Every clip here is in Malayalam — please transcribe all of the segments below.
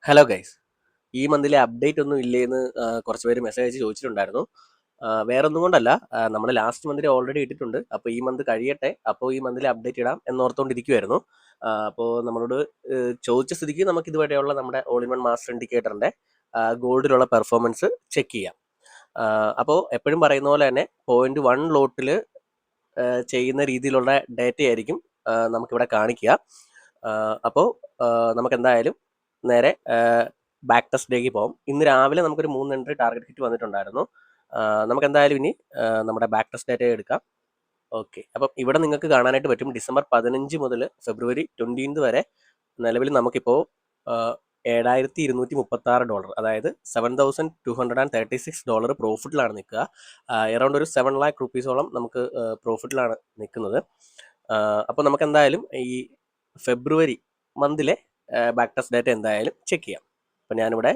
ഹലോ ഗൈസ്, ഈ മന്തിലെ അപ്ഡേറ്റ് ഒന്നും ഇല്ലേന്ന് കുറച്ച് പേര് മെസ്സേജ് അയച്ച് ചോദിച്ചിട്ടുണ്ടായിരുന്നു. വേറെ ഒന്നും കൊണ്ടല്ല, നമ്മൾ ലാസ്റ്റ് മന്തിൽ ഓൾറെഡി ഇട്ടിട്ടുണ്ട്. അപ്പോൾ ഈ മന്ത് കഴിയട്ടെ, അപ്പോൾ ഈ മന്തിലെ അപ്ഡേറ്റ് ഇടാം എന്നോർത്തുകൊണ്ടിരിക്കുമായിരുന്നു. അപ്പോൾ നമ്മളോട് ചോദിച്ച സ്ഥിതിക്ക് നമുക്ക് ഇതുവരെയുള്ള നമ്മുടെ ഓൾ ഇൻ വൺ മാസ്റ്റർ ഇൻഡിക്കേറ്ററിൻ്റെ ഗോൾഡിലുള്ള പെർഫോമൻസ് ചെക്ക് ചെയ്യാം. അപ്പോൾ എപ്പോഴും പറയുന്ന പോലെ തന്നെ 0.1 ലോട്ടിൽ ചെയ്യുന്ന രീതിയിലുള്ള ഡേറ്റ ആയിരിക്കും നമുക്കിവിടെ കാണിക്കുക. അപ്പോൾ നമുക്ക് എന്തായാലും നേരെ ബാക്ക് ടെസ്റ്റ് ഡേക്ക് പോകും. ഇന്ന് രാവിലെ നമുക്കൊരു 3 എൻട്രി ടാർഗറ്റ് ഹിറ്റ് വന്നിട്ടുണ്ടായിരുന്നു. നമുക്ക് എന്തായാലും ഇനി നമ്മുടെ ബാക്ക് ടെസ്റ്റ് ഡേറ്റ എടുക്കാം. ഓക്കെ, അപ്പം ഇവിടെ നിങ്ങൾക്ക് കാണാനായിട്ട് പറ്റും ഡിസംബർ 15 മുതൽ ഫെബ്രുവരി 20 വരെ നിലവിൽ നമുക്കിപ്പോൾ $7,236, അതായത് $7,236 പ്രോഫിറ്റിലാണ് നിൽക്കുക. എറൗണ്ട് ഒരു 7 lakh റുപ്പീസോളം നമുക്ക് പ്രോഫിറ്റിലാണ് നിൽക്കുന്നത്. അപ്പോൾ നമുക്ക് എന്തായാലും ഈ ഫെബ്രുവരി മന്തിലെ ബാക്ക് ടെസ്റ്റ് ഡേറ്റ എന്തായാലും ചെക്ക് ചെയ്യാം. അപ്പം ഞാനിവിടെ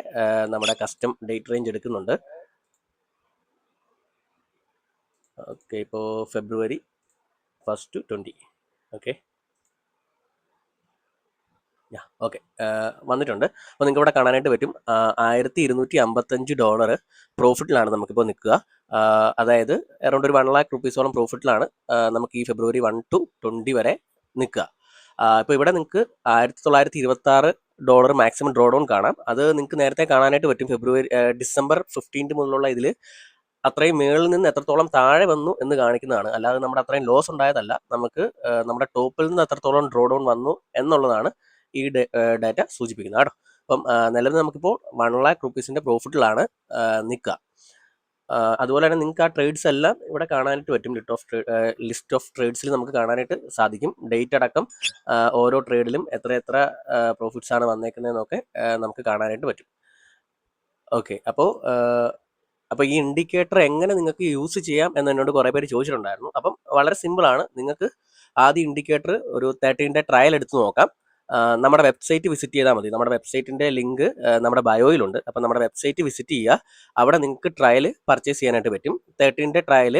നമ്മുടെ കസ്റ്റം ഡേറ്റ് റേഞ്ച് എടുക്കുന്നുണ്ട്. ഓക്കെ, ഇപ്പോൾ ഫെബ്രുവരി 1 to 20. ഓക്കെ, ഓക്കെ, വന്നിട്ടുണ്ട്. അപ്പോൾ നിങ്ങൾക്ക് ഇവിടെ കാണാനായിട്ട് പറ്റും $1,255 പ്രോഫിറ്റിലാണ് നമുക്കിപ്പോൾ നിൽക്കുക. അതായത് അറൗണ്ട് ഒരു 1 lakh റുപ്പീസോളം പ്രോഫിറ്റിലാണ് നമുക്ക് ഈ ഫെബ്രുവരി 1 to 20 വരെ നിൽക്കുക. ഇപ്പോൾ ഇവിടെ നിങ്ങൾക്ക് $1,926 മാക്സിമം ഡ്രോ ഡൗൺ കാണാം. അത് നിങ്ങൾക്ക് നേരത്തെ കാണാനായിട്ട് പറ്റും. ഡിസംബർ 15 മുതലുള്ള ഇതിൽ അത്രയും മേളിൽ നിന്ന് എത്രത്തോളം താഴെ വന്നു എന്ന് കാണിക്കുന്നതാണ്. അല്ലാതെ നമ്മുടെ അത്രയും ലോസ് ഉണ്ടായതല്ല. നമുക്ക് നമ്മുടെ ടോപ്പിൽ നിന്ന് എത്രത്തോളം ഡ്രോ ഡൗൺ വന്നു എന്നുള്ളതാണ് ഈ ഡാറ്റ സൂചിപ്പിക്കുന്നത് കേട്ടോ. അപ്പം നിലവിൽ നമുക്കിപ്പോൾ 1 lakh റുപ്പീസിൻ്റെ പ്രോഫിറ്റിലാണ് നിൽക്കുക. അതുപോലെ തന്നെ നിങ്ങൾക്ക് ആ ട്രേഡ്സ് എല്ലാം ഇവിടെ കാണാനായിട്ട് പറ്റും. ലിസ്റ്റ് ഓഫ് ട്രേഡ്സിൽ നമുക്ക് കാണാനായിട്ട് സാധിക്കും. ഡേറ്റ് അടക്കം ഓരോ ട്രേഡിലും എത്ര പ്രോഫിറ്റ്സ് ആണ് വന്നേക്കുന്നതെന്നൊക്കെ നമുക്ക് കാണാനായിട്ട് പറ്റും. ഓക്കെ, അപ്പോൾ ഈ ഇൻഡിക്കേറ്റർ എങ്ങനെ നിങ്ങൾക്ക് യൂസ് ചെയ്യാം എന്ന് എന്നോട് കുറേ പേര് ചോദിച്ചിട്ടുണ്ടായിരുന്നു. അപ്പം വളരെ സിമ്പിളാണ്. നിങ്ങൾക്ക് ആദ്യം ഇൻഡിക്കേറ്റർ ഒരു 13 ഡേ ട്രയൽ എടുത്ത് നോക്കാം. നമ്മുടെ വെബ്സൈറ്റ് വിസിറ്റ് ചെയ്താൽ മതി. നമ്മുടെ വെബ്സൈറ്റിൻ്റെ ലിങ്ക് നമ്മുടെ ബയോയിലുണ്ട്. അപ്പം നമ്മുടെ വെബ്സൈറ്റ് വിസിറ്റ് ചെയ്യുക. അവിടെ നിങ്ങൾക്ക് ട്രയൽ പർച്ചേസ് ചെയ്യാനായിട്ട് പറ്റും. 13 ഡേ ട്രയൽ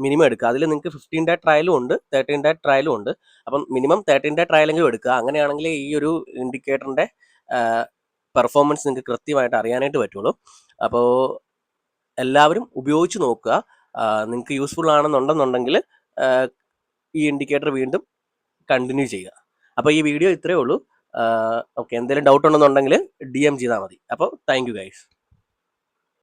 മിനിമം എടുക്കുക. അതിൽ നിങ്ങൾക്ക് 15 ഡേ ട്രയലും ഉണ്ട്, 13 ഡേ ട്രയലും ഉണ്ട്. അപ്പം മിനിമം 13 ഡേ ട്രയലെങ്കിലും എടുക്കുക. അങ്ങനെയാണെങ്കിൽ ഈ ഒരു ഇൻഡിക്കേറ്ററിൻ്റെ പെർഫോമൻസ് നിങ്ങൾക്ക് കൃത്യമായിട്ട് അറിയാനായിട്ട് പറ്റുള്ളൂ. അപ്പോൾ എല്ലാവരും ഉപയോഗിച്ച് നോക്കുക. നിങ്ങൾക്ക് യൂസ്ഫുൾ ആണെന്നുണ്ടെന്നുണ്ടെങ്കിൽ ഈ ഇൻഡിക്കേറ്റർ വീണ്ടും കണ്ടിന്യൂ ചെയ്യുക. അപ്പോൾ ഈ വീഡിയോ ഇത്രയേ ഉള്ളൂ. ഓക്കെ, എന്തെങ്കിലും ഡൗട്ട് ഉണ്ടെന്നുണ്ടെങ്കിൽ DM ചെയ്താൽ മതി. അപ്പോൾ താങ്ക് യു ഗൈസ്.